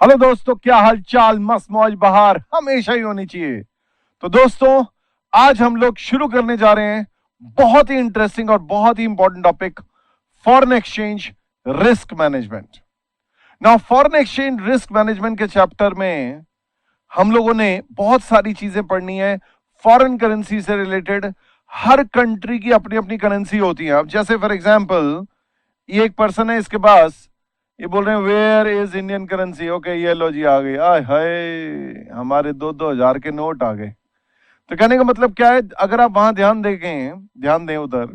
Hello दोस्तों, क्या हाल चाल। मस्त मौज बहार हमेशा ही होनी चाहिए। तो दोस्तों, आज हम लोग शुरू करने जा रहे हैं बहुत ही इंटरेस्टिंग और बहुत ही important topic, foreign exchange risk management. Now foreign exchange risk management के चैप्टर में हम लोगों ने बहुत सारी चीजें पढ़नी है फॉरेन करेंसी से रिलेटेड। हर कंट्री की अपनी अपनी करेंसी होती है। अब जैसे फॉर एग्जांपल ये एक पर्सन है, इसके पास ये बोल रहे हैं where is Indian currency. Okay, ये लो जी, आ गई। आय हाय, हमारे 2-2 हजार के नोट आ गए। तो कहने का मतलब क्या है, अगर आप वहां ध्यान दें उधर,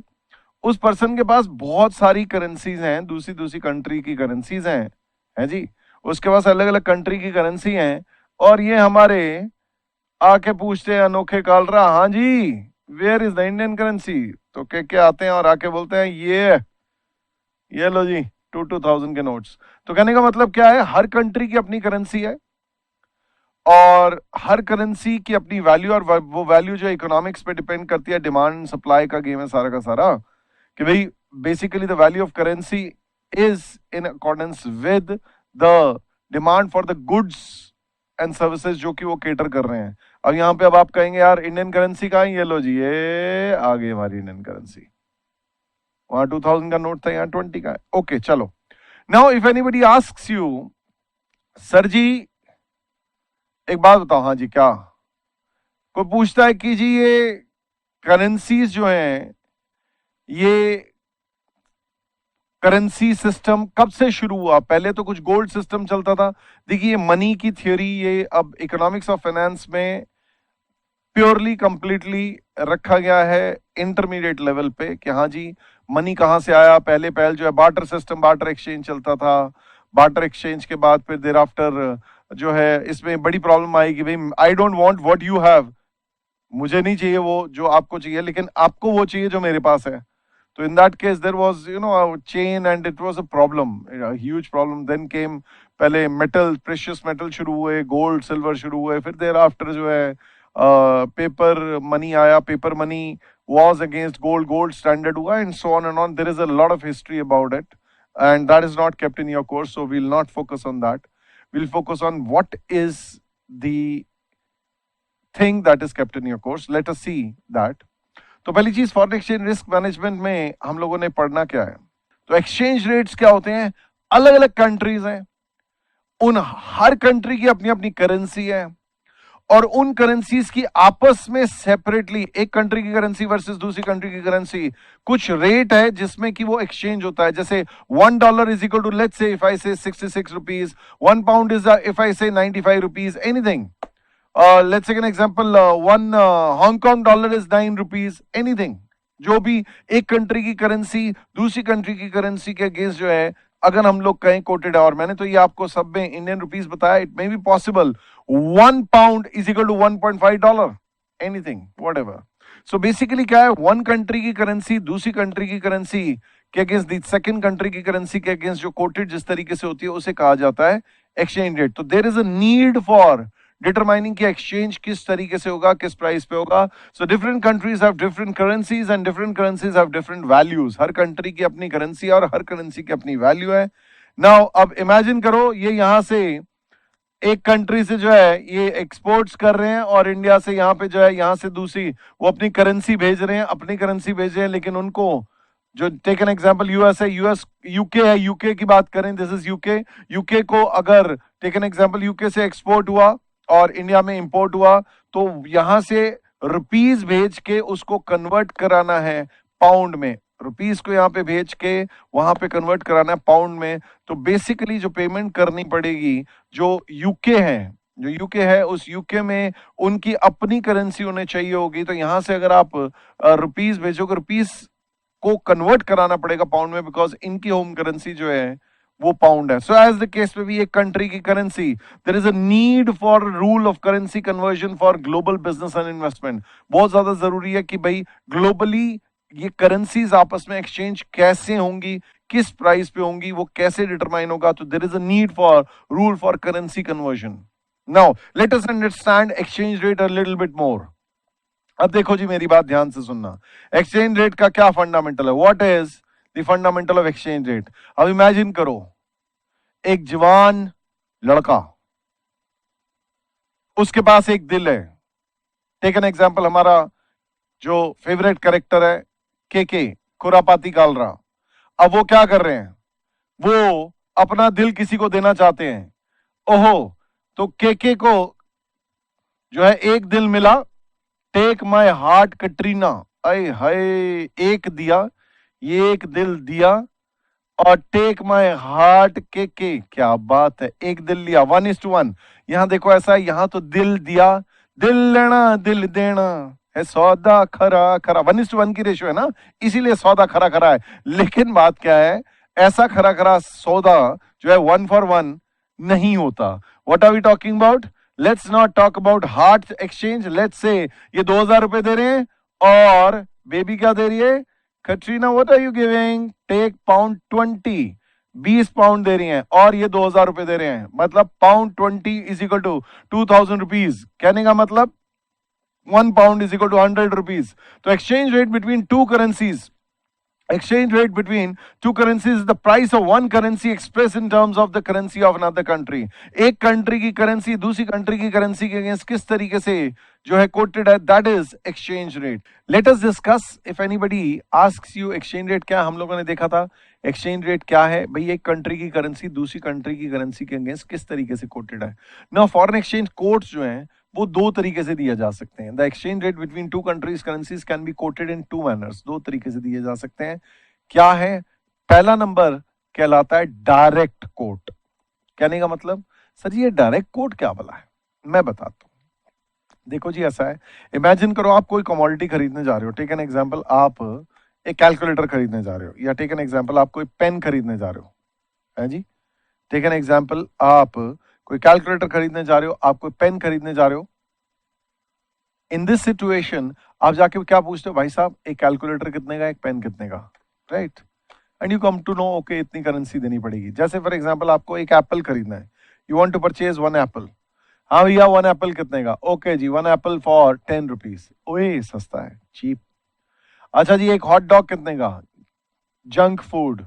उस पर्सन के पास बहुत सारी करेंसीज हैं, दूसरी दूसरी कंट्री की करेंसीज हैं, है जी। उसके पास अलग अलग कंट्री की करेंसी हैं। और ये हमारे आके पूछते हैं अनोखे कालरा, हाँ जी where is the Indian currency. तो के आते हैं और आके बोलते हैं ये लो जी 2000 के नोट्स। तो कहने का मतलब क्या है, हर कंट्री की अपनी करेंसी है और हर करेंसी की अपनी वैल्यू, और वो वैल्यू जो इकोनॉमिक्स पे डिपेंड करती है, डिमांड सप्लाई का गेम है सारा का सारा, कि भाई basically the value of currency is in accordance with the demand for the goods and services जो कि वो केटर कर रहे हैं। अब यहाँ पे अब आप कहेंगे यार इंडियन करेंसी कहाँ है, ये लो जी, ये आ गई हमारी इंडियन करेंसी। वहां 2000 का नोट था, यहाँ 20 का है। ओके चलो, now if anybody asks you, sir जी एक बात बताओ, हाँ जी क्या, कोई पूछता है कि जी ये करेंसीज जो हैं, ये करेंसी सिस्टम कब से शुरू हुआ। पहले तो कुछ गोल्ड सिस्टम चलता था। देखिए ये मनी की थ्योरी, ये अब इकोनॉमिक्स ऑफ फाइनेंस में प्योरली कंप्लीटली रखा गया है इंटरमीडिएट लेवल पे, कि हाँ जी मनी कहां से आया। पहले जो है बार्टर सिस्टम, बार्टर एक्सचेंज चलता था। बार्टर एक्सचेंज के बाद फिर देर आफ्टर जो है इसमें बड़ी प्रॉब्लम आई कि भाई I don't want what you have, मुझे नहीं चाहिए वो जो आपको चाहिए, लेकिन आपको वो चाहिए जो मेरे पास है। तो in that case there was chain and it was a problem, huge problem. Then came, पहले मेटल, प्रेशियस मेटल शुरू हुए, गोल्ड सिल्वर शुरू हुए, फिर देर आफ्टर जो है पेपर मनी आया। Paper money was against gold, gold standard हुआ, and so on. There is a lot of history about it, and that is not kept in your course, so we'll not focus on that. We'll focus on what is the thing that is kept in your course. Let us see that. तो पहली चीज, foreign exchange risk management में हम लोगों ने पढ़ना क्या है। तो एक्सचेंज रेट्स क्या होते हैं, अलग अलग कंट्रीज हैं, उन हर कंट्री की अपनी अपनी करेंसी है, और उन करेंसीज की आपस में सेपरेटली, एक कंट्री की करेंसी वर्सेस दूसरी कंट्री की करेंसी, कुछ रेट है जिसमें कि वो एक्सचेंज होता है। जैसे $1 is equal to, let's say if I say 66 rupees, 1 pound is if I say 95 rupees, anything. Let's take an example, 1 Hong Kong dollar is 9 rupees, anything. जो भी एक कंट्री की करेंसी दूसरी कंट्री की करेंसी के अगेंस्ट जो है, अगर हम लोग कहें कोटेड है, और मैंने तो ये आपको सब में इंडियन रुपीज बताया, it may be possible 1 pound is equal to $1.5, anything whatever. So basically क्या है, वन कंट्री की करेंसी दूसरी कंट्री की करेंसी के अगेंस्ट दी सेकंड कंट्री की करेंसी के अगेंस्ट जो कोटेड जिस तरीके से होती है, उसे कहा जाता है एक्सचेंज रेट। तो there is a need for determining कि एक्सचेंज किस तरीके से होगा, किस प्राइस पे होगा। So different countries have different currencies and different currencies have different values. Her country की अपनी करेंसी और हर करेंसी की अपनी वैल्यू है। नाउ अब इमेजिन करो, ये यहां से एक कंट्री से जो है ये एक्सपोर्ट्स कर रहे हैं, और इंडिया से यहाँ पे जो है, यहाँ से दूसरी वो अपनी करेंसी भेज रहे हैं, अपनी करेंसी भेज रहे हैं, लेकिन उनको जो, टेक एन एग्जांपल यूएस है, यूके है, यूके की बात करें, दिस इज यूके। यूके को अगर टेक एन एग्जांपल यूके से एक्सपोर्ट हुआ और इंडिया में इंपोर्ट हुआ, तो यहां से रुपीज भेज के उसको कन्वर्ट कराना है पाउंड में, रुपीज को यहाँ पे भेज के वहां पे कन्वर्ट कराना है पाउंड में। तो बेसिकली जो पेमेंट करनी पड़ेगी, जो यूके है उस यूके में उनकी अपनी करेंसी उन्हें चाहिए होगी। तो यहां से अगर आप रुपीज भेजोगे, रुपीज को कन्वर्ट कराना पड़ेगा पाउंड में, बिकॉज इनकी होम करेंसी जो है वो पाउंड है। सो एज द केस में भी एक कंट्री की currency, there is a need for rule of currency conversion for global business and investment. बहुत ज्यादा जरूरी है कि भाई ग्लोबली ये करेंसीज आपस में एक्सचेंज कैसे होंगी, किस प्राइस पे होंगी, वो कैसे डिटरमाइन होगा। तो there is a need for rule for currency conversion. Now let us understand exchange rate a little bit more. अब देखो जी, मेरी बात ध्यान से सुनना। एक्सचेंज रेट का क्या फंडामेंटल है, what is the fundamental of exchange rate. अब इमेजिन करो, एक जवान लड़का, उसके पास एक दिल है। टेक एन एग्जाम्पल, हमारा जो फेवरेट कैरेक्टर है के खुरापाती कालरा, अब वो क्या कर रहे हैं, वो अपना दिल किसी को देना चाहते हैं। ओहो, तो के को जो है एक दिल मिला, टेक माय हार्ट कटरीना, अय हाय, एक दिया, ये एक दिल दिया, और टेक माय हार्ट के, क्या बात है, एक दिल लिया, 1:1। यहां देखो ऐसा है, यहां तो दिल दिया, दिल लेना दिल देना है, सौदा खरा खरा, 1:1 की रेशियो है ना, इसीलिए सौदा खरा खरा है। लेकिन बात क्या है, ऐसा खरा खरा सौदा जो है 1 for 1 नहीं होता। What are we talking about? Let's not talk about heart exchange. Let's say ये 2000 रुपए दे रहे हैं, और बेबी क्या दे रही है, Katrina what are you giving, take pound 20, 20 pound दे रही हैं, और ये 2000 रुपए दे रहे हैं, मतलब pound 20 is equal to 2000 rupees. कहने का मतलब 1 pound is equal to 100 rupees. तो exchange rate between two currencies, exchange rate between two currencies is the price of one currency expressed in terms of the currency of another country. एक country की currency दूसरी country की currency के against किस तरीके से जो है कोटेड है, that is exchange rate. Let us discuss, if anybody asks you exchange rate क्या, हम लोगों ने देखा था एक्सचेंज रेट क्या है भाई, एक कंट्री की करेंसी दूसरी कंट्री की करेंसी के अगेंस्ट किस तरीके से कोटेड है। ना फॉरेन एक्सचेंज कोट्स जो हैं वो दो तरीके से दिए जा सकते हैं। The exchange rate between two countries currencies can be quoted in two manners, दो तरीके से दिए जा सकते हैं। क्या है, पहला नंबर कहलाता है डायरेक्ट कोट। कहने का मतलब सर ये डायरेक्ट कोट क्या भला है, मैं बताता हूं। देखो जी ऐसा है, इमेजिन करो आप कोई कमोडिटी खरीदने जा रहे हो, टेक एन एग्जांपल आप एक कैलकुलेटर खरीदने जा रहे हो, या टेक एन एग्जांपल आप कोई पेन खरीदने जा रहे हो, है जी, टेक एन एग्जांपल आप कोई कैलकुलेटर खरीदने जा रहे हो, आप कोई पेन खरीदने जा रहे हो। इन दिस सिचुएशन आप जाके क्या पूछते हो, भाई साहब एक कैलकुलेटर कितने का, एक पेन कितने का, right, and you come to know okay इतनी करेंसी देनी पड़ेगी। जैसे फॉर एग्जांपल आपको एक एप्पल खरीदना है, you want to purchase 1 apple, हाँ भैया 1 एप्पल कितने का, ओके जी 1 एप्पल फॉर 10 रुपीज, ओए सस्ता है, चीप। अच्छा जी एक हॉट डॉग कितने का, जंक फूड,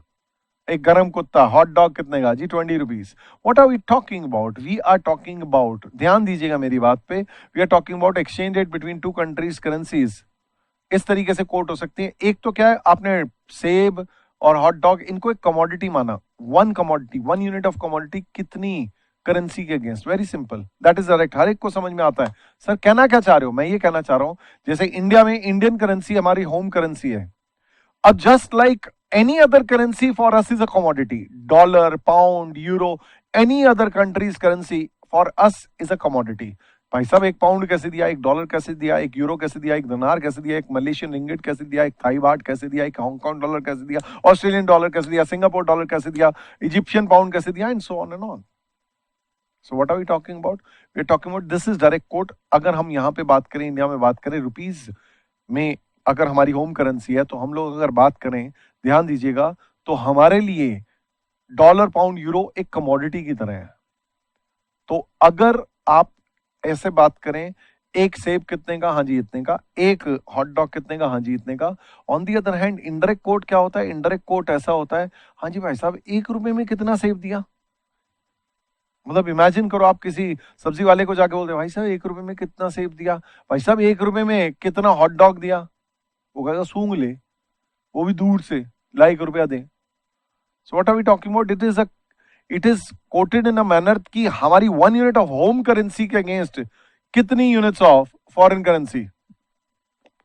एक गरम कुत्ता, हॉट डॉग कितने का जी 20 rupees. What are we talking about, we are talking about, ध्यान दीजिएगा मेरी बात पे, we are talking about exchange rate between two countries currencies. इस तरीके से कोट हो सकती है। एक तो क्या है, आपने सेब और हॉट डॉग इनको एक कमोडिटी माना, one commodity, 1 unit of commodity कितनी करेंसी के against, very simple, that is direct, हर एक को समझ में आता है। सर कहना क्या चाह रहे हो, मैं ये कहना चाह रहा हूं जैसे इंडिया में इंडियन करेंसी हमारी होम करेंसी है, अब just like any other currency for us is a commodity, dollar, pound, euro, any other country's currency for us is a commodity। भाई साहब एक पाउंड कैसे दिया, एक डॉलर कैसे दिया, एक यूरो कैसे दिया, एक दिनार कैसे दिया, एक मलेशियन रिंगिट कैसे दिया, एक थाई बाट कैसे दिया, एक हांगकांग डॉलर कैसे दिया, ऑस्ट्रेलियन डॉलर कैसे दिया, सिंगापुर डॉलर कैसे दिया, इजिप्शियन पाउंड कैसे दिया, and so on and on. So what are we talking about, we are talking about this is direct quote. अगर हम यहाँ पे बात करें, इंडिया में बात करें रुपीज में, अगर हमारी होम करेंसी है, तो हम लोग अगर बात करें, ध्यान दीजिएगा, तो हमारे लिए डॉलर, पाउंड, यूरो एक कमोडिटी की तरह है। तो अगर आप ऐसे बात करें, एक सेब कितने का, हाँ जी इतने का, एक हॉट डॉग कितने का, हाँ जी इतने का। On the other hand indirect coat क्या होता है, इनडायरेक्ट कोट ऐसा होता है, हाँ जी भाई साहब 1 रुपए में कितना सेब दिया। मतलब इमेजिन करो आप किसी सब्जी वाले को जाके बोलते हैं, भाई साहब 1 रुपए में कितना सेब दिया, भाई साहब 1 रुपए में कितना हॉट डॉग दिया, वो कहेगा सूंघ ले, वो भी दूर से, ला 1 रुपया दे। So what are we talking about, it is quoted in a manner कि हमारी 1 यूनिट ऑफ होम करेंसी के अगेंस्ट कितनी यूनिट्स ऑफ फॉरेन करेंसी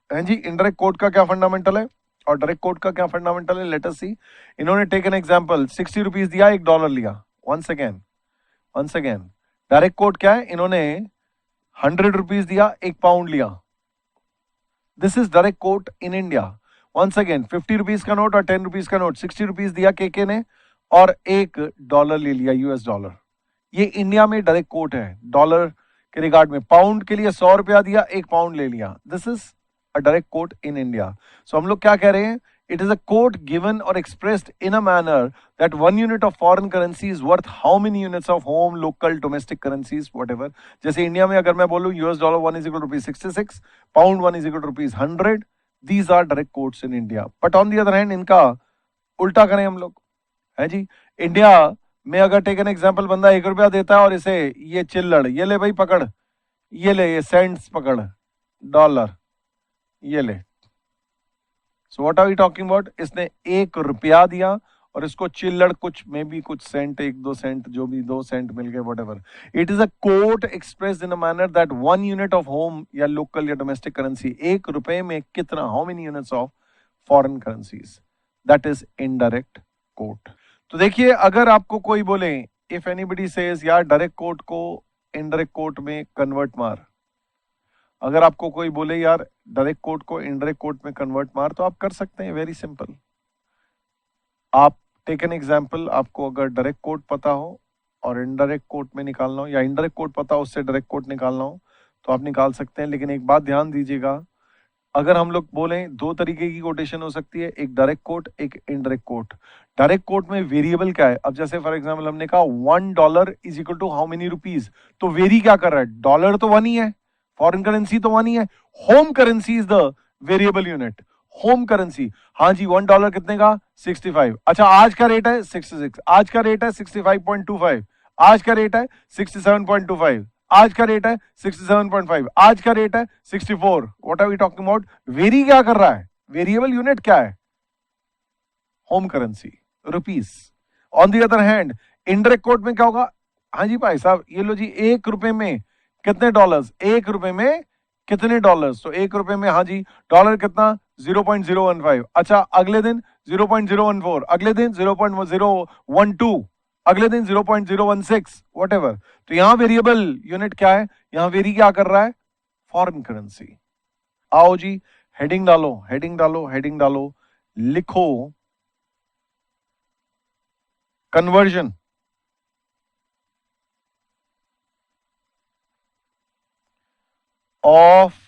है जी। इनडायरेक्ट कोट का क्या फंडामेंटल है और डायरेक्ट कोट का क्या फंडामेंटल है, लेट अस सी। इन्होंने टेक एन एग्जांपल, 60 रुपीज दिया, $1 लिया। वंस अगेन डायरेक्ट कोट क्या है, इन्होंने 100 रुपीज दिया, 1 पाउंड लिया। This is direct quote in India. Once again 50 rupees का नोट और 10 रुपीज का नोट, 60 रुपीज दिया के ने और $1 ले लिया, US डॉलर। ये इंडिया में डायरेक्ट कोट है डॉलर के रिगार्ड में। पाउंड के लिए 100 रुपया दिया, 1 पाउंड ले लिया, this is a direct quote in India. So हम लोग क्या कह रहे हैं, it is a quote given or expressed in a manner that 1 unit of foreign currency is worth how many units of home, local, domestic currencies, whatever। जैसे India में अगर मैं बोलूं US dollar 1 is equal to rupees 66, pound 1 is equal to rupees 100, these are direct quotes in India। But on the other hand इनका उल्टा करें हम लोग, है जी। इंडिया में अगर टेक एन एग्जाम्पल, बंदा 1 रुपया देता है और इसे ये चिल्लड़, ये ले भाई पकड़, ये ले, ये सेंट्स पकड़, डॉलर, ये ले। So what are we talking about? इसने 1 रुपया दिया और इसको चिल्लड़ कुछ में भी कुछ सेंट, 1-2 सेंट, जो भी 2 सेंट मिल गए, whatever. It is a quote express in a manner that 1 unit of home या लोकल या डोमेस्टिक करेंसी, 1 रुपए में कितना, how many units of foreign currencies, that is indirect quote. तो देखिए, अगर आपको कोई बोले, इफ एनीबडी सेज यार डायरेक्ट कोट को इनडायरेक्ट कोट में कन्वर्ट मार, अगर आपको कोई बोले यार डायरेक्ट कोट को इनडायरेक्ट कोट में कन्वर्ट मार, तो आप कर सकते हैं, वेरी सिंपल। आप टेक एन एग्जांपल, आपको अगर डायरेक्ट कोट पता हो और इनडायरेक्ट कोट में निकालना हो, या इनडायरेक्ट कोट पता हो उससे डायरेक्ट कोट निकालना हो, तो आप निकाल सकते हैं। लेकिन एक बात ध्यान दीजिएगा, अगर हम लोग बोलें, 2 तरीके की कोटेशन हो सकती है, एक डायरेक्ट कोट, एक इनडायरेक्ट कोट। डायरेक्ट कोट में वेरिएबल क्या है? अब जैसे फॉर एग्जांपल हमने कहा $1 is equal to how many rupees, तो वेरी क्या कर रहा है? डॉलर तो 1 ही है, फॉरेन करेंसी तो 1 ही है, home currency is the variable unit, home currency. हाँ जी, $1 कितने का? 65। अच्छा, आज का रेट है 66, आज का रेट है 65.25, आज का रेट है 67.25, आज का रेट है 67.5, आज का रेट है 64। What are we talking about? Very क्या कर रहा है? वेरिएबल यूनिट क्या है? Home currency, rupees. On the other hand indirect quote में क्या होगा? हाँ जी भाई साहब, ये लो जी, 1 रुपए में कितने डॉलर्स? 1 रुपए में कितने डॉलर्स? तो 1 रुपए में, हाँ जी, डॉलर कितना? 0.015। अच्छा, अगले दिन 0.014, अगले दिन 0.012, अगले दिन 0.016, वट एवर। तो यहां वेरिएबल यूनिट क्या है? यहां वेरी क्या कर रहा है? Foreign currency. आओ जी, हेडिंग डालो, हेडिंग डालो, हेडिंग डालो, लिखो conversion of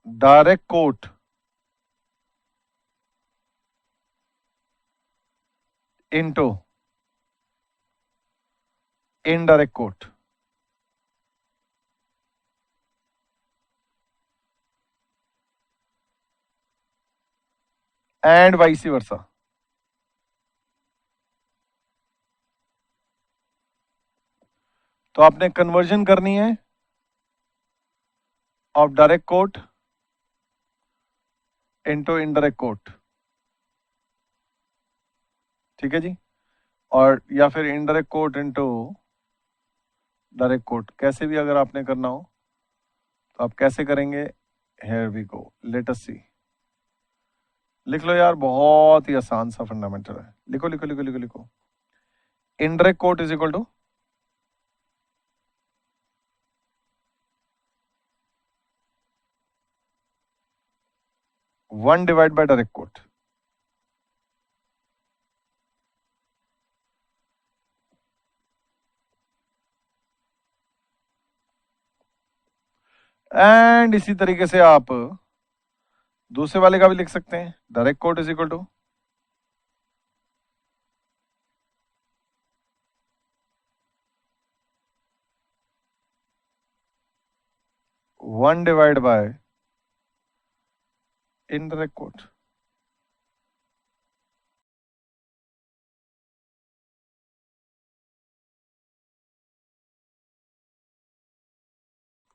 direct quote into indirect quote. And vice versa. तो आपने कन्वर्जन करनी है of direct quote into indirect coat, ठीक है जी। और या फिर indirect coat into direct quote, कैसे भी अगर आपने करना हो तो आप कैसे करेंगे? Here we go, let us see. लिख लो यार, बहुत ही आसान सा फंडामेंटल है, लिखो लिखो लिखो लिखो लिखो। Indirect quote is equal to 1 divide by direct quote. And इसी तरीके से आप दूसरे वाले का भी लिख सकते हैं, direct quote is equal to 1 divide by indirect quote.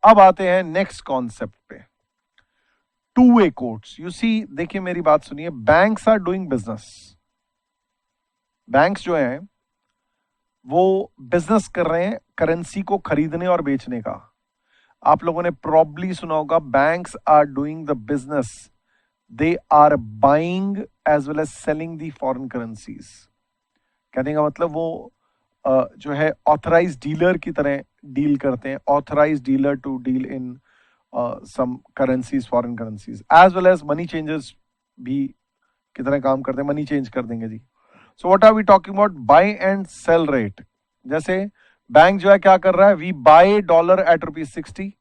अब आते हैं नेक्स्ट कॉन्सेप्ट पे, two way quotes. You see, देखिए मेरी बात सुनिए, banks are doing business. Banks जो हैं वो बिजनेस कर रहे हैं करेंसी को खरीदने और बेचने का। आप लोगों ने प्रॉब्ली सुना होगा, banks are doing the business, they are buying as well as selling the foreign currencies. कहने का मतलब वो जो है ऑथराइज डीलर की तरह डील करते हैं, authorise dealer to deal in some currencies, foreign currencies, as well as money changers भी की तरह काम करते हैं, मनी चेंज कर देंगे जी। So what are we talking about? Buy and sell rate. जैसे बैंक जो है क्या कर रहा है? We buy dollar at ₹60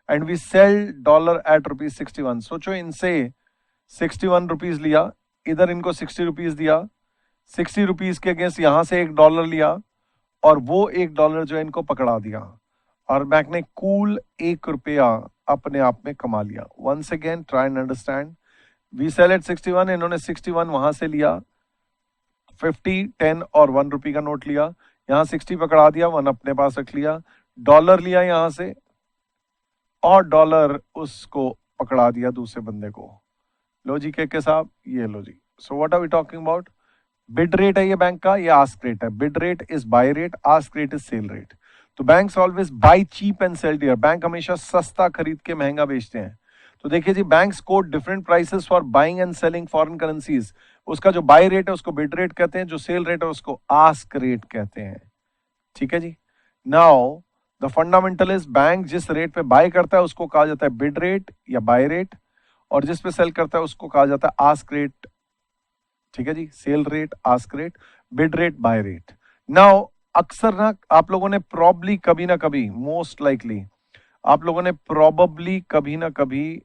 and we sell dollar at ₹61। सोचो, इनसे 61 रुपीज लिया, इधर इनको 60 रुपीज दिया, 60 रुपीज के अगेंस्ट यहां से $1 लिया, और वो $1 जो है इनको पकड़ा दिया, और बैंक ने कूल ₹1 अपने आप में कमा लिया। Once again try and understand, we sell at 61, इन्होंने 61 वहां से लिया, 50, 10 और ₹1 का नोट लिया, यहां 60 पकड़ा दिया, 1 अपने पास रख लिया, डॉलर लिया यहां से और डॉलर उसको पकड़ा दिया दूसरे बंदे को। लो जी के साहब, ये लो जी। So what are we talking about? Bid rate है ये बैंक का, ये आस्क रेट है। Bid rate is buy rate, ask rate is sell rate. तो banks always buy cheap and sell dear. Bank हमेशा सस्ता खरीद के महंगा बेचते हैं। तो देखिए जी, banks quote different prices for buying and selling foreign currencies. उसका जो बाय रेट है उसको बिड रेट कहते हैं, जो सेल रेट है उसको आस्क रेट कहते हैं। ठीक है जी। Now the fundamental is, bank जिस रेट पे बाय करता है उसको कहा जाता है बिड रेट या बाय रेट, और जिस पे सेल करता है उसको कहा जाता है आस्क रेट। ठीक है जी, sell rate, ask rate, bid rate, buy rate. Now अक्सर ना आप लोगों ने प्रॉब्ली कभी ना कभी, मोस्ट लाइकली आप लोगों ने प्रॉबली कभी ना कभी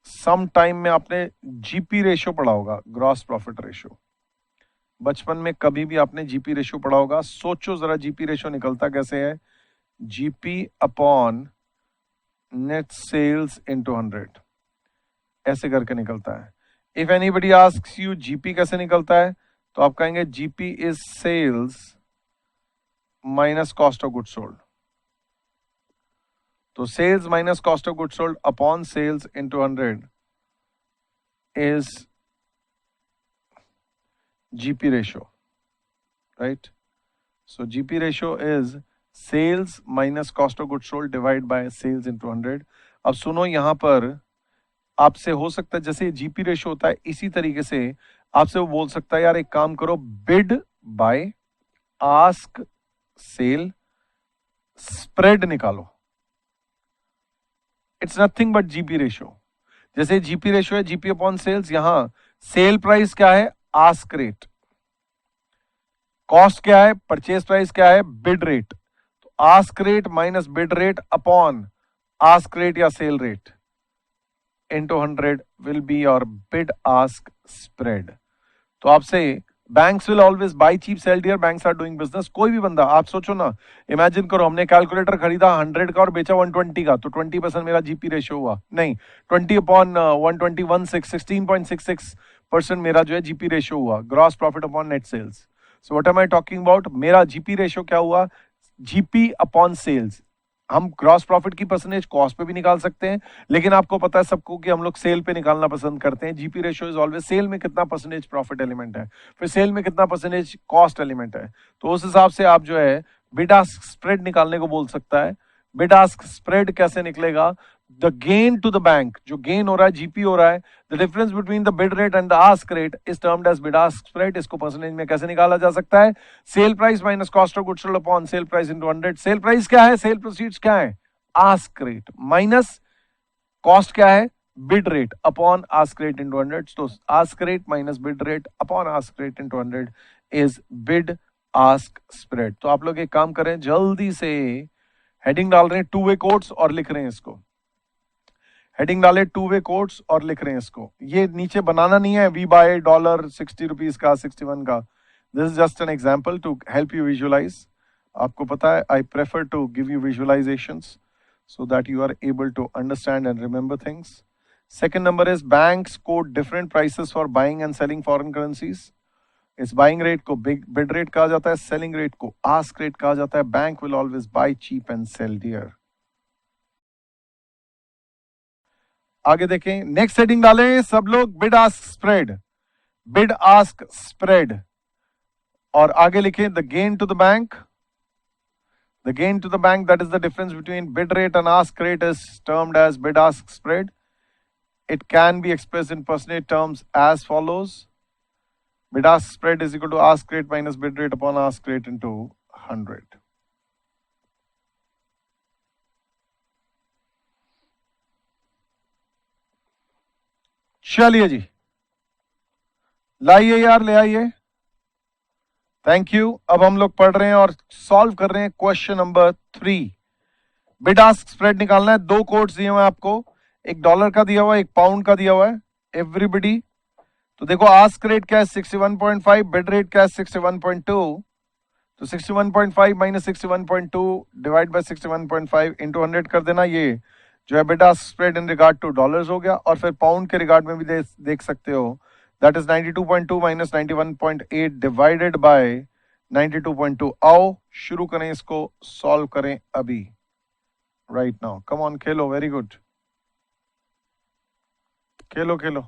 सम टाइम में आपने जीपी रेशियो पढ़ा होगा, ग्रॉस प्रॉफिट रेशियो। बचपन में कभी भी आपने जीपी रेशियो पढ़ा होगा। सोचो जरा जीपी रेशियो निकलता कैसे है? GP upon net sales into 100, ऐसे करके निकलता है। If anybody asks you GP कैसे निकलता है, तो आप कहेंगे GP is sales minus cost of good sold. तो sales minus cost of good sold upon sales into 100 is GP ratio, right? So GP ratio is sales minus cost of goods sold divided by sales into 100. अब सुनो, यहां पर आपसे हो सकता है जैसे जीपी रेशियो होता है इसी तरीके से आपसे वो बोल सकता है, यार एक काम करो, bid buy ask sell spread निकालो। It's nothing but GP ratio. जैसे जीपी रेशियो है जीपी अपॉन सेल्स, यहां सेल प्राइस क्या है? Ask rate. कॉस्ट क्या है? परचेज प्राइस क्या है? Bid rate. तो ask rate minus bid rate upon ask rate या sell rate into 100 will be your bid ask spread. तो आपसे banks will always buy cheap sell dear, banks are doing business. कोई भी बंदा, आप सोचो ना, इमेजिन करो हमने कैलकुलेटर खरीदा 100 का और बेचा 120 का, तो 20% मेरा जीपी रेशियो हुआ, नहीं 20 अपॉन 120 16.66% मेरा जो है जीपी रेशियो हुआ, gross profit upon net sales. So what am I talking about? मेरा जीपी रेशियो क्या हुआ? GP upon sales. हम ग्रॉस प्रॉफिट की परसेंटेज कॉस्ट पे भी निकाल सकते हैं, लेकिन आपको पता है सबको कि हम लोग सेल पे निकालना पसंद करते हैं। GP ratio is always sale में कितना परसेंटेज प्रॉफिट एलिमेंट है, फिर सेल में कितना परसेंटेज कॉस्ट एलिमेंट है। तो उस हिसाब से आप जो है बिड आस्क स्प्रेड निकालने को बोल सकता है। बिड आस्क स्प्रेड कैसे निकलेगा? The gain to the bank, जो गेन हो रहा है जीपी हो रहा है, the difference between the bid rate and the ask rate is termed as bid ask spread. इसको परसेंटेज में कैसे निकाला जा सकता है? Sale price minus cost of goods sold upon sale price into 100। Sale price क्या है? सेल प्रोसीड्स क्या है? आस्क रेट माइनस कॉस्ट क्या है? Bid rate upon ask rate into 100। तो ask rate minus bid rate upon ask rate into 100 is bid ask spread. तो आप लोग एक काम करें, जल्दी से हेडिंग डाल रहे हैं टू वे कोट्स और लिख रहे हैं इसको। हेडिंग डाले टू वे कोट्स और लिख रहे हैं इसको। ये नीचे बनाना नहीं है वी बाय डॉलर 60 रुपीज का, 61 का। This is just an example to help you visualise. आपको पता है I prefer to give you visualisations so that you are able to understand and remember things. Second number is banks quote different prices for buying and selling foreign currencies. इस buying rate को bid rate कहा जाता है, selling rate को ask rate कहा जाता है। Bank will always buy cheap and sell dear. आगे देखें, नेक्स्ट हेडिंग डालें सब लोग, bid ask spread, bid ask spread, और आगे लिखें the gain to the bank. The gain to the bank, that is the difference between bid rate and ask rate, is termed as bid ask spread. It can be expressed in percentage terms as follows. Bid ask spread is equal to ask rate minus bid rate upon ask rate into 100. चलिए जी, लाइए यार, ले आइए। Thank you. अब हम लोग पढ़ रहे हैं और सॉल्व कर रहे हैं question number 3। Bid ask spread निकालना है। दो कोड्स दिए हुए हैं आपको, एक डॉलर का दिया हुआ है, एक पाउंड का दिया हुआ है। एवरीबडी, तो देखो आस्क रेट क्या है 61.5, बिड रेट क्या है 61.2। तो 61.5 माइनस 61.2 डिवाइड बाय 61.5 इंटू 100 कर देना। ये जो है bid ask spread in regard two dollars हो गया, और फिर पाउंड के रिगार्ड में भी देख सकते हो, that is 92.2 minus 91.8 divided by 92.2। आओ शुरू करें इसको, सॉल्व करें अभी, right now. Come on, Khelo, very good, Khelo Khelo.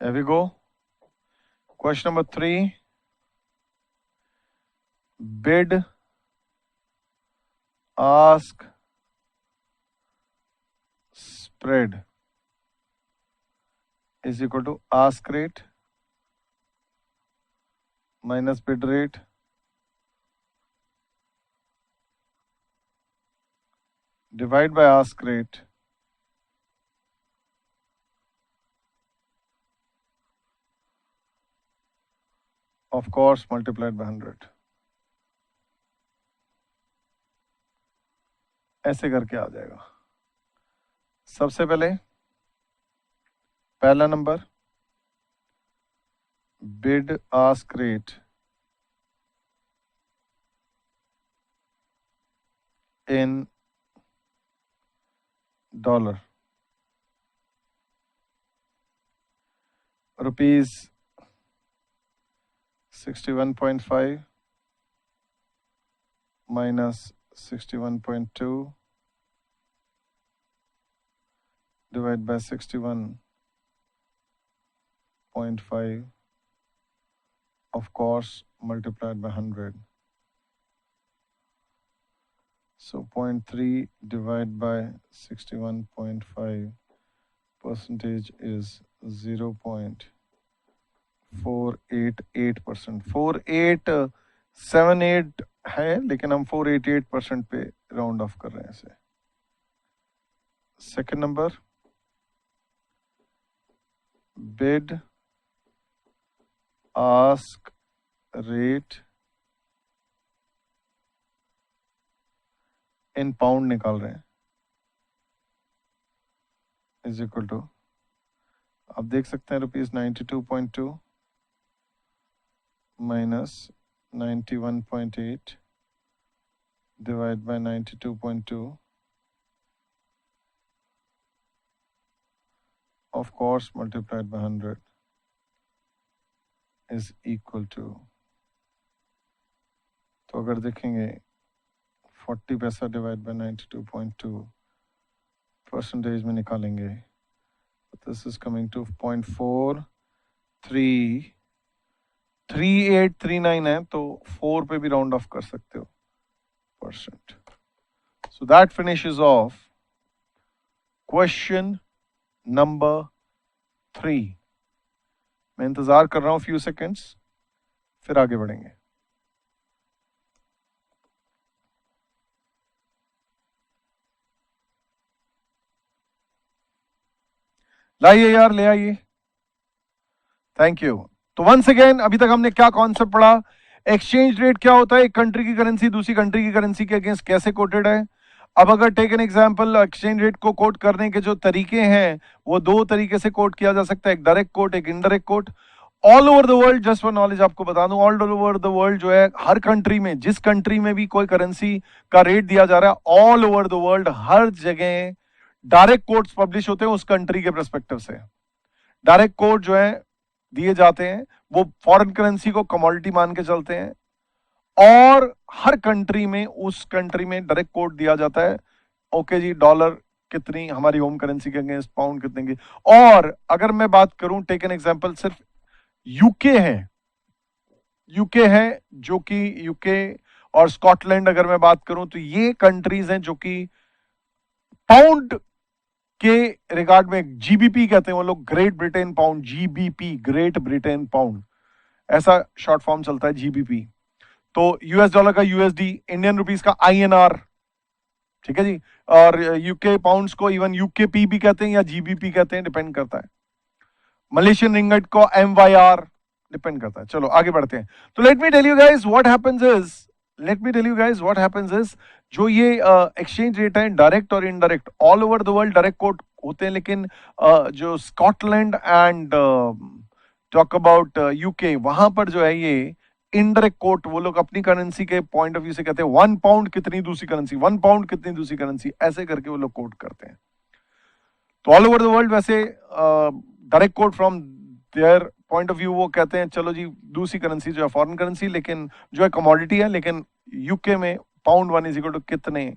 Here we go. Question number 3. Bid, ask, spread is equal to ask rate minus bid rate divide by ask rate of course multiplied by 100। ऐसे करके आ जाएगा। सबसे पहले पहला number, bid ask rate in dollar, rupees 61.5 minus 61.2 divided by 61.5 of course multiplied by 100. So 0.3 divided by 61.5 percentage is 0.488%। 4878 है, लेकिन हम 488% पे राउंड ऑफ कर रहे हैं इसे। Second number, bid ask rate in pound निकाल रहे हैं, इज इक्वल टू, आप देख सकते हैं rupees 92.2 minus 91.8 divided by 92.2 of course multiplied by 100 is equal to, तो अगर देखेंगे 40 पैसा डिवाइड बाय 92.2 परसेंटेज में निकालेंगे, दिस इज कमिंग टू 0.433839 है, तो 4 पे भी राउंड ऑफ कर सकते हो percent. So that finishes of question number 3। मैं इंतजार कर रहा हूं फ्यू सेकेंड्स, फिर आगे बढ़ेंगे। लाइए यार, ले आइए, थैंक यू। तो वंस अगेन, अभी तक हमने क्या कॉन्सेप्ट पढ़ा? एक्सचेंज रेट क्या होता है, एक कंट्री की करेंसी दूसरी कंट्री की करेंसी के अगेंस्ट कैसे कोटेड है। अब अगर take an example, exchange rate को कोट करने के जो तरीके हैं वो दो तरीके से कोट किया जा सकता है, एक डायरेक्ट कोट, एक indirect coat. All over the world, just for knowledge आपको बता दूं, ऑल ओवर द वर्ल्ड जो है, हर कंट्री में, जिस कंट्री में भी कोई करेंसी का रेट दिया जा रहा है, ऑल ओवर द वर्ल्ड हर जगह डायरेक्ट कोट्स पब्लिश होते हैं उस कंट्री के परस्पेक्टिव से। डायरेक्ट कोट जो है दिए जाते हैं, वो फॉरेन करेंसी को कमोडिटी मान के चलते हैं, और हर कंट्री में, उस कंट्री में डायरेक्ट कोट दिया जाता है, ओके जी, डॉलर कितनी हमारी होम करेंसी के अगेंस्ट, पाउंड कितने की। और अगर मैं बात करूं, टेक एन एग्जांपल, सिर्फ यूके है जो कि यूके और स्कॉटलैंड अगर मैं बात करूं, तो ये कंट्रीज हैं जो कि पाउंड के रिगार्ड में जीबीपी कहते हैं वो लोग, great Britain pound, GBP, great Britain pound, ऐसा शॉर्ट फॉर्म चलता है जीबीपी। तो यूएस डॉलर का यूएसडी, इंडियन रुपीस का आईएनआर, ठीक है जी, और यूके पाउंड्स को इवन यूकेपी भी कहते हैं या जीबीपी कहते हैं, डिपेंड करता है। मलेशियन रिंगट को एमवाईआर, डिपेंड करता है। चलो आगे बढ़ते हैं। तो let me tell you guys what happens is, जो ये एक्सचेंज रेट है, डायरेक्ट और indirect, all over the world direct quote होते हैं, लेकिन जो Scotland and talk about UK, वहां पर जो है ये इनडायरेक्ट कोट, वो लोग अपनी करेंसी के पॉइंट ऑफ व्यू से कहते हैं 1 पाउंड कितनी दूसरी करेंसी, 1 पाउंड कितनी दूसरी करेंसी, ऐसे करके वो लोग कोट करते हैं। तो ऑल ओवर द वर्ल्ड वैसे direct quote from their point of view वो कहते हैं चलो जी दूसरी करेंसी जो है फॉरेन करेंसी लेकिन जो है कमोडिटी है, लेकिन यूके में पाउंड 1 इज इक्वल टू कितने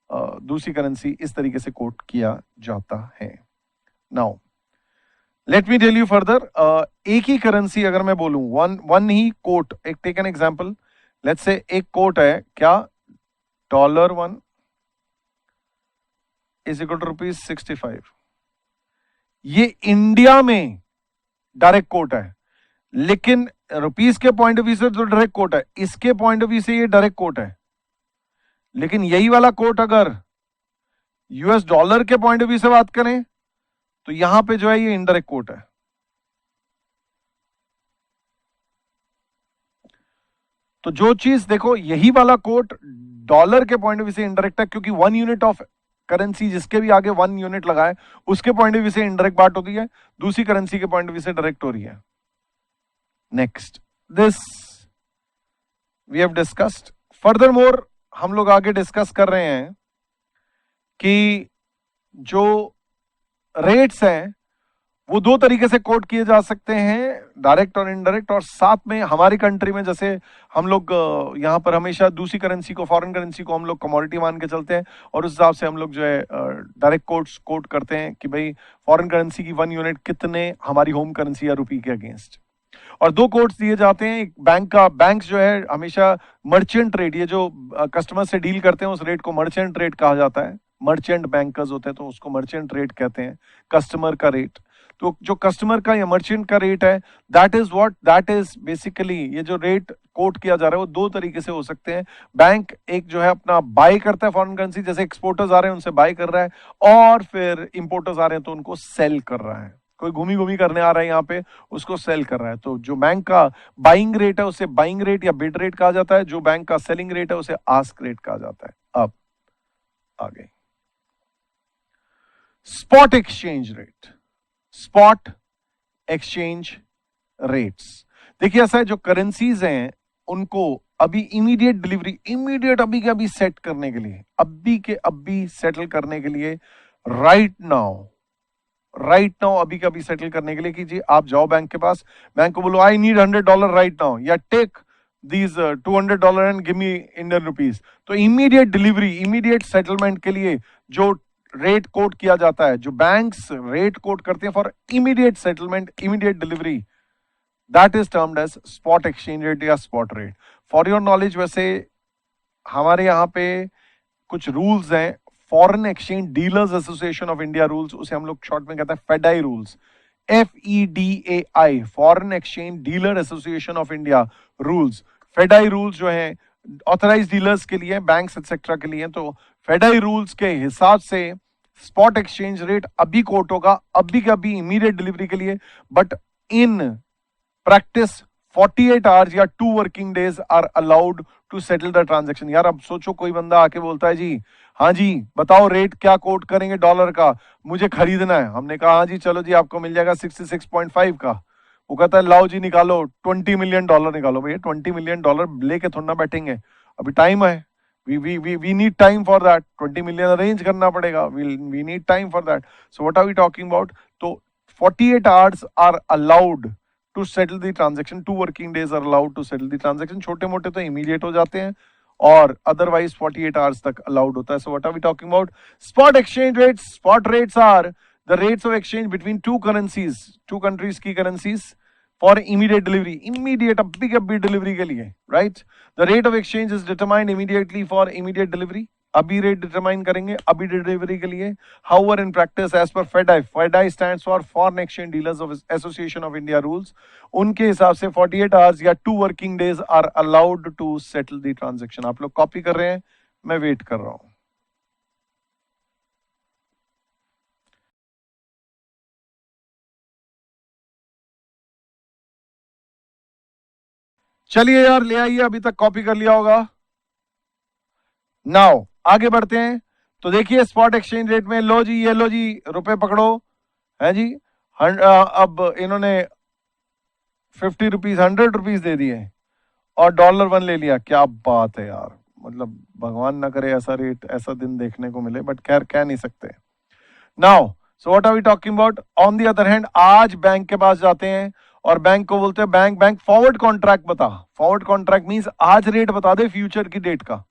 दूसरी करेंसी, इस तरीके से कोट किया जाता है। Now let me tell you further, एक ही करेंसी अगर मैं बोलूं वन ही कोट, एक take an example, let's say एक कोट है क्या, $1 इज इक्वल टू ₹65। ये इंडिया में डायरेक्ट कोट है, लेकिन रुपीस के पॉइंट ऑफ व्यू से तो डायरेक्ट कोट है, इसके पॉइंट ऑफ व्यू से ये डायरेक्ट कोट है, लेकिन यही वाला कोट अगर यूएस डॉलर के पॉइंट ऑफ व्यू से बात करें तो यहां पे जो है ये इनडायरेक्ट कोट है। तो जो चीज देखो यही वाला कोट डॉलर के पॉइंट ऑफ व्यू से इनडायरेक्ट है, क्योंकि 1 यूनिट ऑफ करेंसी जिसके भी आगे 1 यूनिट लगाए उसके पॉइंट ऑफ व्यू से इनडायरेक्ट बात होती है, दूसरी करेंसी के पॉइंट ऑफ व्यू से डायरेक्ट हो रही है। Next, this we have discussed. Further more हम लोग आगे डिस्कस कर रहे हैं कि जो रेट्स हैं वो दो तरीके से कोट किए जा सकते हैं, डायरेक्ट और इनडायरेक्ट, और साथ में हमारी कंट्री में जैसे हम लोग यहां पर हमेशा दूसरी करेंसी को, फॉरेन करेंसी को हम लोग कमोडिटी मान के चलते हैं, और उस हिसाब से हम लोग जो है डायरेक्ट कोट करते हैं कि भाई फॉरेन करेंसी की 1 यूनिट कितने हमारी होम करेंसी या रुपी के अगेंस्ट। और दो कोट्स दिए जाते हैं, एक बैंक का, बैंक जो है हमेशा मर्चेंट रेट, ये जो कस्टमर से डील करते हैं उस रेट को मर्चेंट रेट कहा जाता है, मर्चेंट बैंकर्स होते हैं तो उसको मर्चेंट रेट कहते हैं, कस्टमर का रेट। तो जो कस्टमर का या मर्चेंट का रेट है, दैट इज बेसिकली ये जो रेट कोट किया जा रहा है वो दो तरीके से हो सकते हैं। बैंक एक जो है अपना बाय करता है फॉरेन करेंसी, जैसे एक्सपोर्टर्स आ रहे हैं उनसे बाय कर रहा है, और फिर इंपोर्टर्स आ रहे हैं तो उनको सेल कर रहा है, कोई घूमी घूमी करने आ रहा है यहाँ पे उसको सेल कर रहा है। तो जो बैंक का बाइंग रेट है उसे बाइंग रेट या बिड रेट कहा जाता है, जो बैंक का सेलिंग रेट है उसे आस्क रेट कहा जाता है। अब आगे spot exchange rate, spot exchange rates. देखिए ऐसा है, जो करेंसीज हैं उनको अभी इमीडिएट डिलीवरी, इमीडिएट अभी के अभी सेट करने के लिए, अभी के अभी सेटल करने के लिए, राइट नाउ अभी का अभी सेटल करने के लिए कि जी आप जाओ बैंक के पास, बैंक को बोलो आई नीड $100 राइट नाउ, या take these $200 and give me Indian rupees. तो इमीडिएट डिलीवरी, इमीडिएट सेटलमेंट के लिए जो रेट कोट किया जाता है, जो बैंक्स रेट कोट करते हैं for immediate settlement, immediate delivery, that is termed as spot exchange rate या spot rate. For your knowledge, वैसे हमारे यहाँ पे कुछ रूल्स हैं, foreign exchange dealers association of India rules, उसे हम लोग शॉर्ट में कहते हैं FEDAI rules, FEDAI, foreign exchange dealer association of India rules. FEDAI rules जो है ऑथराइज डीलर्स के लिए, बैंक्स एक्सेट्रा के लिए, तो फेडाई रूल्स के हिसाब से स्पॉट एक्सचेंज रेट अभी कोट होगा, अभी के अभी इमीडिएट डिलीवरी के लिए, बट इन प्रैक्टिस 48 आवर्स या 2 working days are allowed to settle the transaction. यार अब सोचो कोई बंदा आके बोलता है जी हाँ जी बताओ रेट क्या कोट करेंगे डॉलर का, मुझे खरीदना है। हमने कहा हाँ जी चलो जी आपको मिल जाएगा 66.5 का। वो कहता है लाओ जी निकालो $20 मिलियन निकालो। भैया $20 मिलियन लेके थोड़ा ना बैठेंगे, अभी टाइम है, we need time for that, 20 million arrange करना पड़ेगा, we need time for that, so what are we talking about? तो 48 hours are allowed to settle the transaction, 2 working days are allowed to settle the transaction। छोटे मोटे तो immediate हो जाते हैं और otherwise 48 hours तक allowed होता है। So what are we talking about? Spot exchange rates, spot rates are the rates of exchange between two currencies, two countries की currencies for immediate delivery, immediate अभी के अभी डिलीवरी के लिए, right? The rate of exchange is determined immediately for immediate delivery, अभी rate determine करेंगे अभी delivery के लिए। However in practice as per FEDAI stands for Foreign Exchange Dealers of Association of India rules, उनके हिसाब से 48 hours या 2 working days are allowed to settle the transaction। आप लोग कॉपी कर रहे हैं, मैं वेट कर रहा हूं। चलिए यार ले आइए, अभी तक कॉपी कर लिया होगा। नाउ आगे बढ़ते हैं। तो देखिए स्पॉट एक्सचेंज रेट में, लो जी ये लो जी रुपए पकड़ो है जी, अब इन्होंने 50 रुपीज 100 रुपीज दे दिए और $1 ले लिया। क्या बात है यार, मतलब भगवान ना करे ऐसा रेट ऐसा दिन देखने को मिले, बट खैर कह नहीं सकते। Now so what are we talking about? On the other hand आज बैंक के पास जाते हैं और बैंक को बोलते हैं बैंक फॉरवर्ड कॉन्ट्रैक्ट बता। फॉरवर्ड कॉन्ट्रैक्ट मींस आज रेट बता दे फ्यूचर की डेट का।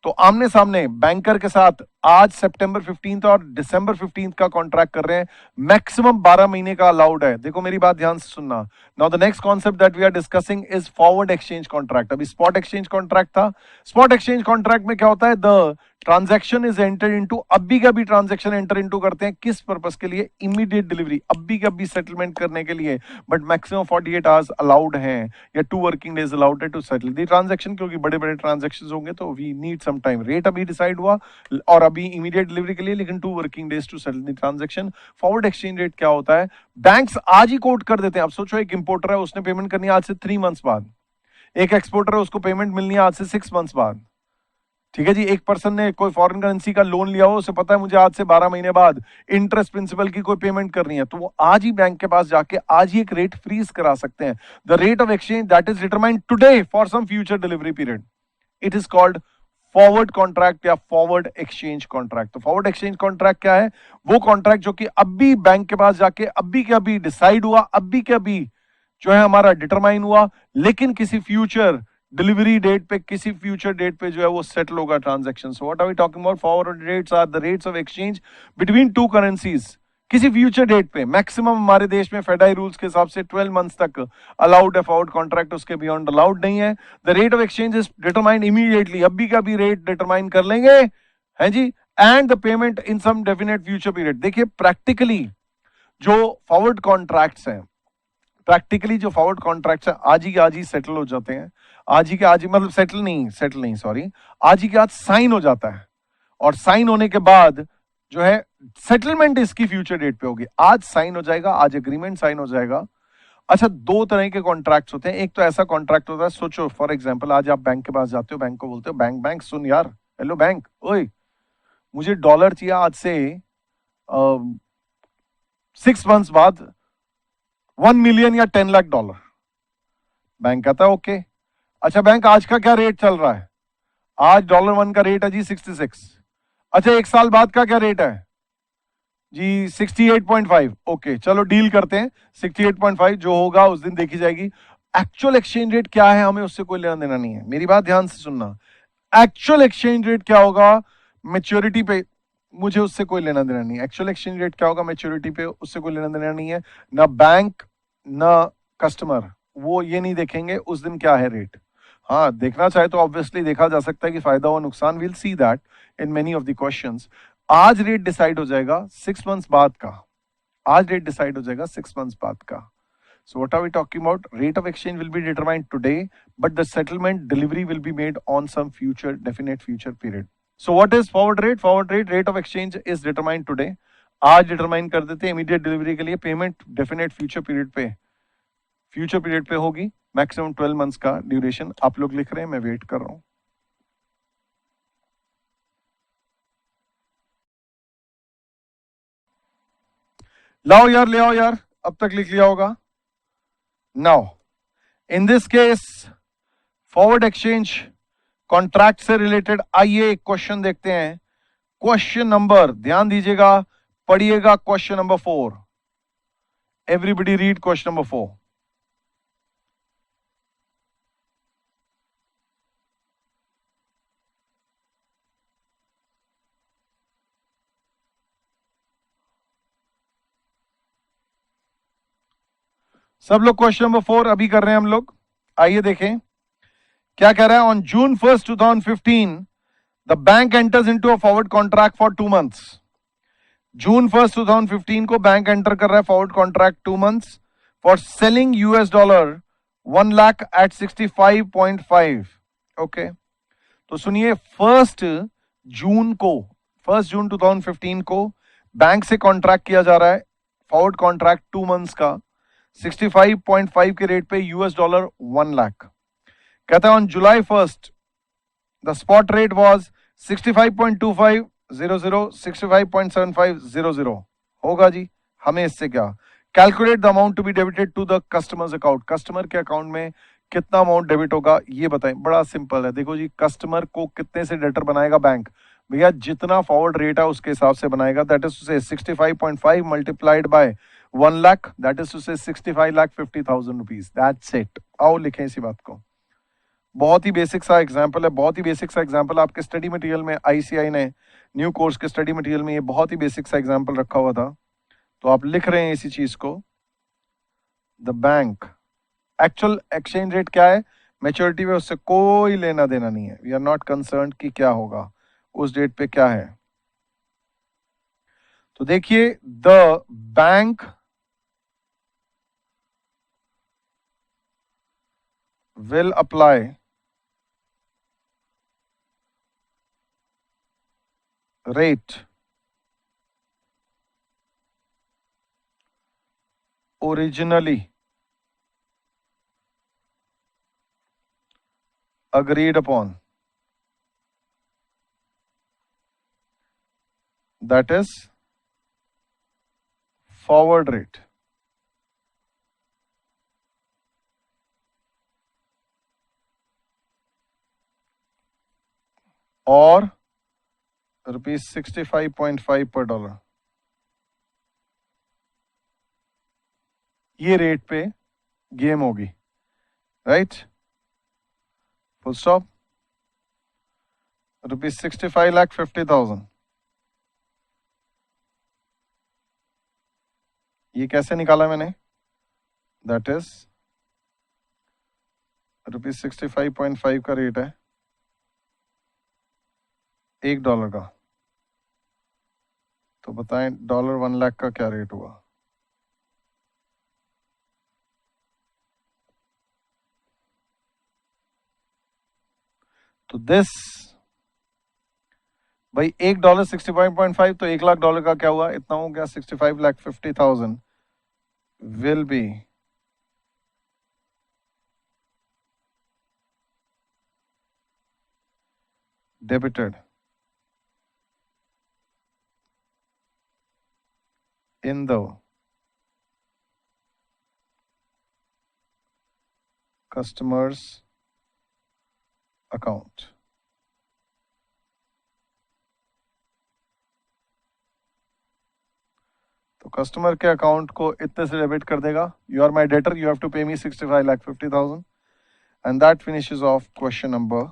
तो आमने सामने बैंकर के साथ आज सितंबर 15 और दिसंबर 15 का कॉन्ट्रैक्ट कर रहे हैं। मैक्सिमम 12 महीने का अलाउड है। देखो मेरी बात ध्यान से सुनना। Now the next concept that we are discussing is forward exchange contract. अभी स्पॉट एक्सचेंज कॉन्ट्रैक्ट था। स्पॉट एक्सचेंज कॉन्ट्रैक्ट में क्या होता है? The transaction is enter into, अभी का भी ट्रांजैक्शन एंटर इनटू करते हैं। किस पर्पस के लिए? इमीडिएट डिलीवरी, अभी का भी सेटलमेंट करने के लिए। बट मैक्सिमम 48 आवर्स अलाउड हैं या 2 वर्किंग डेज अलाउड है टू सेटल दी ट्रांजैक्शन, क्योंकि बड़े बड़े ट्रांजैक्शन होंगे तो we need some time. Rate अभी डिसाइड हुआ और अभी इमीडिएट डिलीवरी के लिए, लेकिन 2 working days to settle the transaction. Forward exchange rate क्या होता है? बैंक्स आज ही कोट कर देते हैं। अब सोचो एक इंपोर्टर है, उसने पेमेंट करनी है आज से 3 मंथ्स बाद। एक एक्सपोर्टर है, उसको पेमेंट मिलनी है आज से 6 मंथ्स बाद। ठीक है जी। एक पर्सन ने कोई फॉरेन करेंसी का लोन लिया हो, उसे पता है मुझे आज से 12 महीने बाद इंटरेस्ट प्रिंसिपल की कोई पेमेंट करनी है, तो वो आज ही बैंक के पास जाके आज ही एक रेट फ्रीज करा सकते हैं। The rate of exchange that is determined today for some future delivery period, it is called forward contract या फॉरवर्ड एक्सचेंज कॉन्ट्रैक्ट। तो फॉरवर्ड एक्सचेंज कॉन्ट्रैक्ट क्या है? वो कॉन्ट्रैक्ट जो कि अभी बैंक के पास जाके अभी के अभी डिसाइड हुआ, अभी के अभी जो है हमारा डिटरमाइन हुआ, लेकिन किसी फ्यूचर डिलीवरी डेट पे, किसी फ्यूचर डेट पे जो है वो सेटल होगा transaction. So what are we talking about? Forward rates are the rates of exchange between two currencies किसी फ्यूचर डेट पे। मैक्सिमम हमारे देश में फेडाई रूल्स के हिसाब से 12 मंथ्स तक अलाउड है फॉरवर्ड कॉन्ट्रैक्ट, उसके बियॉन्ड अलाउड नहीं है। The rate of exchange is determined immediately, अभी का भी रेट डिटरमाइन कर लेंगे, है जी। And the payment in some definite future period. देखिए प्रैक्टिकली जो फॉरवर्ड कॉन्ट्रैक्ट्स हैं, प्रैक्टिकली जो फॉरवर्ड कॉन्ट्रैक्ट्स हैं आज ही सेटल हो जाते हैं। आज ही के आज ही, मतलब सेटल नहीं सॉरी, आज ही के आज साइन हो जाता है। और साइन होने के बाद जो है सेटलमेंट इसकी फ्यूचर डेट पे होगी। आज साइन हो जाएगा, आज एग्रीमेंट साइन हो जाएगा। अच्छा, 2 तरह के कॉन्ट्रैक्ट्स होते हैं। एक तो ऐसा कॉन्ट्रैक्ट होता है, सोचो फॉर एग्जांपल आज आप बैंक के पास जाते हो, बैंक को बोलते हो बैंक सुन यार, हेलो बैंक, ओए मुझे डॉलर चाहिए आज से 6 मंथ्स बाद 1 मिलियन या 10 लाख डॉलर। बैंक कहता है ओके। अच्छा बैंक, आज का क्या रेट चल रहा है? आज $1 का रेट है जी 66। अच्छा 1 साल बाद का क्या रेट है जी? 68.5। ओके चलो डील करते हैं, 68.5 जो होगा उस दिन देखी जाएगी। एक्चुअल एक्सचेंज रेट क्या है हमें उससे कोई लेना देना नहीं है। मेरी बात ध्यान से सुनना। एक्चुअल एक्सचेंज रेट क्या होगा मैच्योरिटी पे, मुझे उससे कोई लेना देना नहीं है। एक्चुअल एक्सचेंज रेट क्या होगा मैच्योरिटी पे, उससे कोई लेना देना नहीं है। ना बैंक ना कस्टमर वो ये नहीं देखेंगे उस दिन क्या है रेट। हाँ देखना चाहे तो ऑब्वियसली देखा जा सकता है कि फायदा और नुकसान, will see that in many of the questions. आज रेट डिसाइड हो जाएगा 6 मंथ्स बाद का। आज रेट डिसाइड हो जाएगा 6 मंथ्स बाद का। So what are we talking about? Rate of exchange will be determined today, but the settlement delivery will be made on some future, definite future period. So what is forward rate? Forward rate of exchange is determined today. आज determine कर देते हैं immediate delivery के लिए। Payment definite future period पे होगी। Maximum 12 months का duration. आप लोग लिख रहे हैं, मैं वेट कर रहा हूं। लाओ यार, ले आओ यार, अब तक लिख लिया होगा। Now, in this case, forward exchange contract से रिलेटेड आइए एक क्वेश्चन देखते हैं। क्वेश्चन नंबर, ध्यान दीजिएगा, पढ़िएगा question number 4। Everybody read question number 4। सब लोग क्वेश्चन नंबर 4 अभी कर रहे हैं हम लोग। आइए देखें क्या कह रहा है। On June 1st 2015 the bank enters into a forward contract for 2 months. June 1st 2015 को बैंक एंटर कर रहा है forward contract 2 months for selling $1 1 lakh at 65.5। Okay तो सुनिए, 1 जून 2015 को बैंक से कॉन्ट्रैक्ट किया जा रहा है फॉरवर्ड कॉन्ट्रैक्ट 2 मंथ्स का 65.5 के रेट पे $1 1 लाख। कहता है on July 1st the spot rate was 65.2500 65.7500। होगा जी, हमें इससे क्या। Calculate the amount to be debited to the customer's account. Customer के अकाउंट में कितना अमाउंट डेबिट होगा ये बताएं। बड़ा सिंपल है, देखो जी, कस्टमर को कितने से डेटर बनाएगा बैंक? भैया जितना फॉरवर्ड रेट है उसके हिसाब से बनाएगा. That is to say 65.5 multiplied by 1 lakh, that is to say 65,50,000 rupees. That's it. आओ लिखें इसी बात को. बहुत ही बेसिक सा एग्जाम्पल है, बहुत ही बेसिक सा एग्जाम्पल आपके स्टडी मटेरियल में आईसीआई ने न्यू कोर्स के स्टडी मटेरियल में ये बहुत ही बेसिक सा एग्जाम्पल रखा हुआ था. तो आप लिख रहे हैं इसी चीज को. The bank actual exchange rate क्या है, मैच्योरिटी में उससे कोई लेना देना नहीं है. वी आर नॉट कंसर्न कि क्या होगा उस डेट पे क्या है. तो देखिए, the bank will apply rate originally agreed upon, that is forward rate, और ₹65.5 पर डॉलर. ये रेट पे गेम होगी, राइट? Full stop. ₹65,50,000. ये कैसे निकाला मैंने? दैट इज ₹65.5 का रेट है, $1 का. तो बताएं $1 लाख का क्या रेट हुआ? तो दिस भाई $1 65.5, तो $1 लाख का क्या हुआ? इतना हो गया. 65,50,000 will be debited in the customer's account. तो कस्टमर के अकाउंट को इतने से डेबिट कर देगा. You are my debtor, you have to pay me 65,50,000. And that finishes off question number